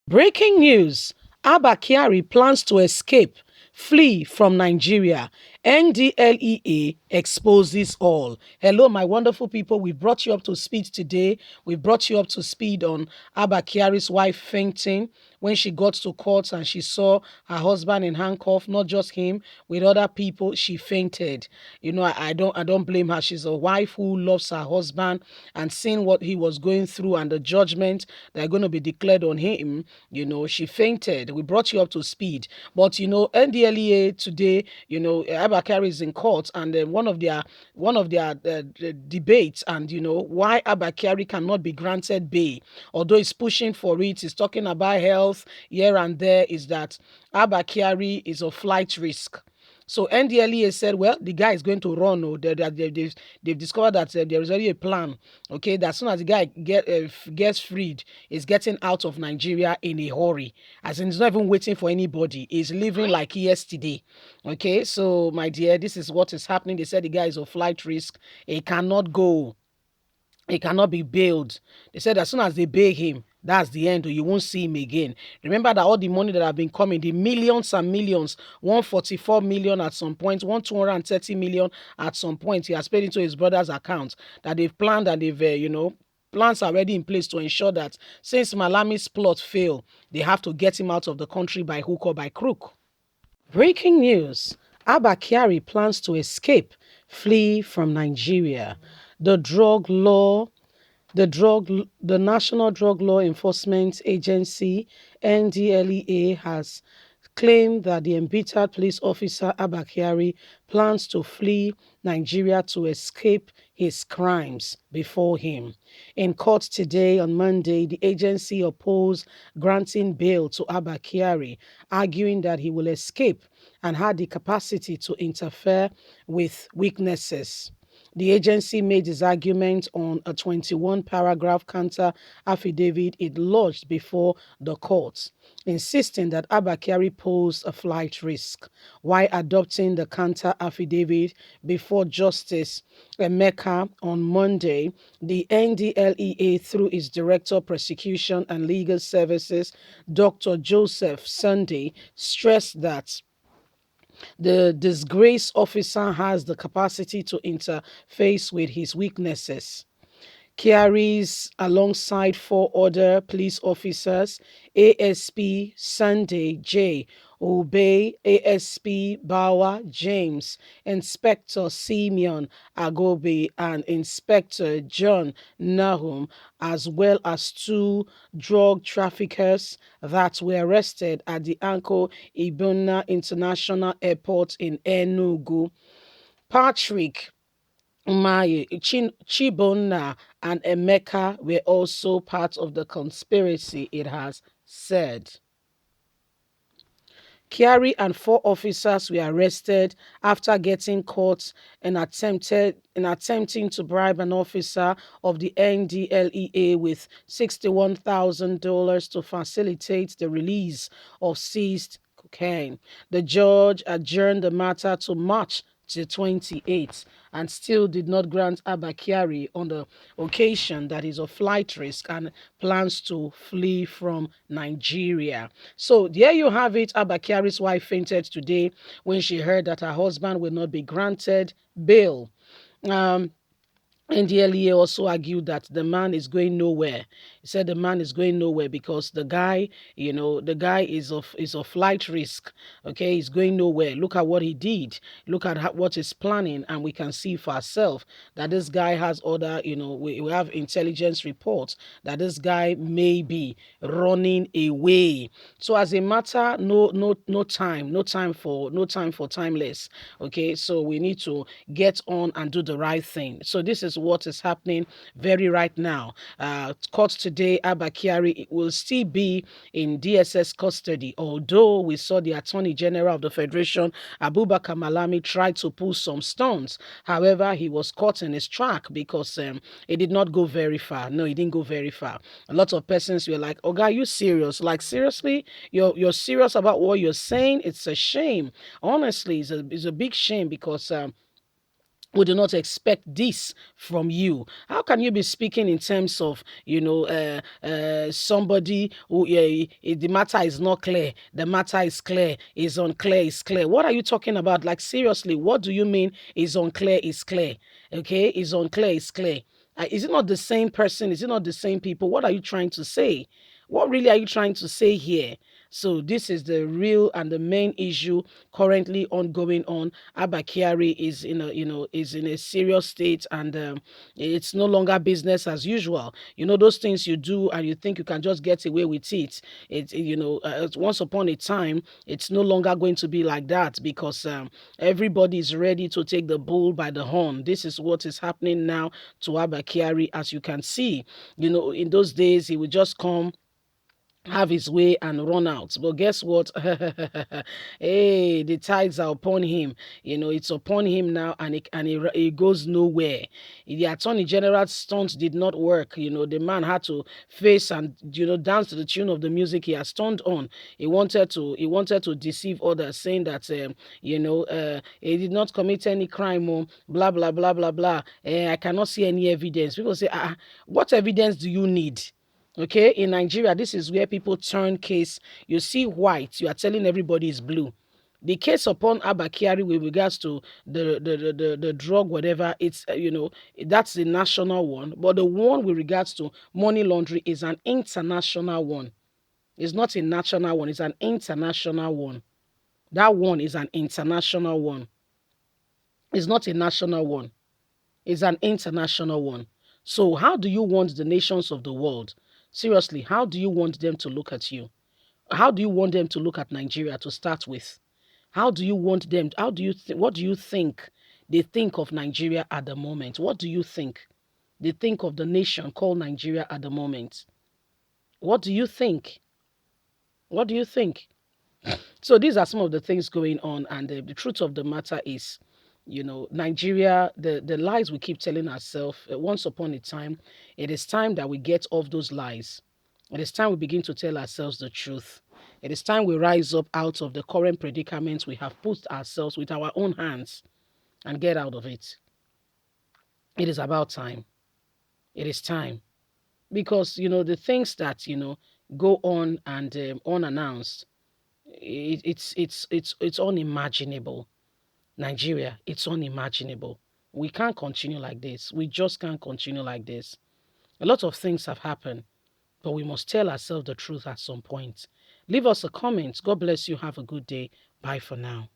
Breaking news. Abba Kyari plans to escape, flee from Nigeria. Ndlea exposes all. Hello, my wonderful people. We brought you up to speed today. We brought you up to speed on Abba Kyari's wife fainting when she got to court and she saw her husband in handcuff, not just him, with other people. She fainted. You know, I don't blame her. She's a wife who loves her husband, and seeing what he was going through and the judgment that are going to be declared on him, she fainted. We brought you up to speed. But Ndlea today, Abba Kyari is in court, and one of their debates, and why Abba Kyari cannot be granted bail, although he's pushing for it, he's talking about health here and there, is that Abba Kyari is a flight risk. So Ndlea said, well, the guy is going to run. Oh, they've discovered that there is already a plan. Okay, that as soon as the guy gets freed, is getting out of Nigeria in a hurry. As in, he's not even waiting for anybody. He's leaving like yesterday. Okay, so my dear, this is what is happening. They said the guy is a flight risk. He cannot go. He cannot be bailed. They said as soon as they bail him, that's the end. You won't see him again. Remember that all the money that have been coming, the millions and millions, 144 million at some point, 230 million at some point, he has paid into his brother's account, that they've planned, and they've, plans are already in place to ensure that since Malami's plot failed, they have to get him out of the country by hook or by crook. Breaking news. Abba Kyari plans to escape, flee from Nigeria. The drug law the National Drug Law Enforcement Agency, NDLEA, has claimed that the embittered police officer Abba Kyari plans to flee Nigeria to escape his crimes before him. In court today on Monday, the agency opposed granting bail to Abba Kyari, arguing that he will escape and had the capacity to interfere with weaknesses. The agency made its argument on a 21-paragraph counter affidavit it lodged before the courts, insisting that Abba Kyari posed a flight risk. While adopting the counter affidavit before Justice Emeka on Monday, the NDLEA, through its Director of Prosecution and Legal Services, Dr. Joseph Sunday, stressed that the disgraced officer has the capacity to interface with his weaknesses. Kyari's, alongside four other police officers, ASP Sunday J. Obey, ASP Bawa James, Inspector Simeon Agobe, and Inspector John Nahum, as well as two drug traffickers that were arrested at the Anko Ibuna International Airport in Enugu. Patrick Chibona and Emeka were also part of the conspiracy, it has said. Kyari and four officers were arrested after getting caught in attempting to bribe an officer of the NDLEA with $61,000 to facilitate the release of seized cocaine. The judge adjourned the matter to March to 28 and still did not grant Abba Kyari on the occasion that is a flight risk and plans to flee from Nigeria. So there you have it. Abba Kyari's wife fainted today when she heard that her husband will not be granted bail. Um, NDLEA also argued that the man is going nowhere. He said the man is going nowhere because the guy is of flight risk. Okay, he's going nowhere. Look at what he did. Look at what he's planning, and we can see for ourselves that this guy has other. We have intelligence reports that this guy may be running away. So as a matter, no time for timeless. Okay, so we need to get on and do the right thing. So this is what is happening very right now. Court today, Abba Kyari will still be in DSS custody, although we saw the Attorney General of the Federation, Abubakar Malami, try to pull some stones. However, he was caught in his track because he did not go very far. No, he didn't go very far. A lot of persons were like, "Oh, God, you serious? Like, seriously? You're serious about what you're saying? It's a shame. Honestly, it's a big shame because We do not expect this from you. How can you be speaking in terms of, somebody who, the matter is not clear, the matter is clear, is unclear, is clear? What are you talking about? Like, seriously, what do you mean is unclear, is clear? Okay, is unclear, is clear. Is it not the same person? Is it not the same people? What are you trying to say? What really are you trying to say here? So this is the real and the main issue currently ongoing on. Abba Kyari is in a, is in a serious state, and it's no longer business as usual. Those things you do and you think you can just get away with it. Once upon a time, it's no longer going to be like that, because everybody is ready to take the bull by the horn. This is what is happening now to Abba Kyari, as you can see. In those days, he would just come, have his way, and run out. But guess what? Hey, the tides are upon him. It's upon him now, and it goes nowhere. The attorney general's stunt did not work. The man had to face and dance to the tune of the music he has turned on. He wanted to deceive others, saying that he did not commit any crime. Blah blah blah blah blah. I cannot see any evidence. People say, what evidence do you need? Okay, in Nigeria, this is where people turn case. You see white, you are telling everybody is blue. The case upon Abba Kyari with regards to the drug, whatever, it's that's the national one. But the one with regards to money laundering is an international one. It's not a national one, it's an international one. That one is an international one. It's not a national one. It's an international one. So how do you want the nations of the world? Seriously, how do you want them to look at you? How do you want them to look at Nigeria to start with? How do you want them? What do you think they think of Nigeria at the moment? What do you think they think of the nation called Nigeria at the moment? What do you think? What do you think? So these are some of the things going on, and the truth of the matter is, Nigeria, the lies we keep telling ourselves, once upon a time, it is time that we get off those lies. It is time we begin to tell ourselves the truth. It is time we rise up out of the current predicaments we have put ourselves with our own hands and get out of it. It is about time. It is time. Because, the things that, go on and unannounced, it's unimaginable. Nigeria, it's unimaginable. We can't continue like this. We just can't continue like this. A lot of things have happened, but we must tell ourselves the truth at some point. Leave us a comment. God bless you. Have a good day. Bye for now.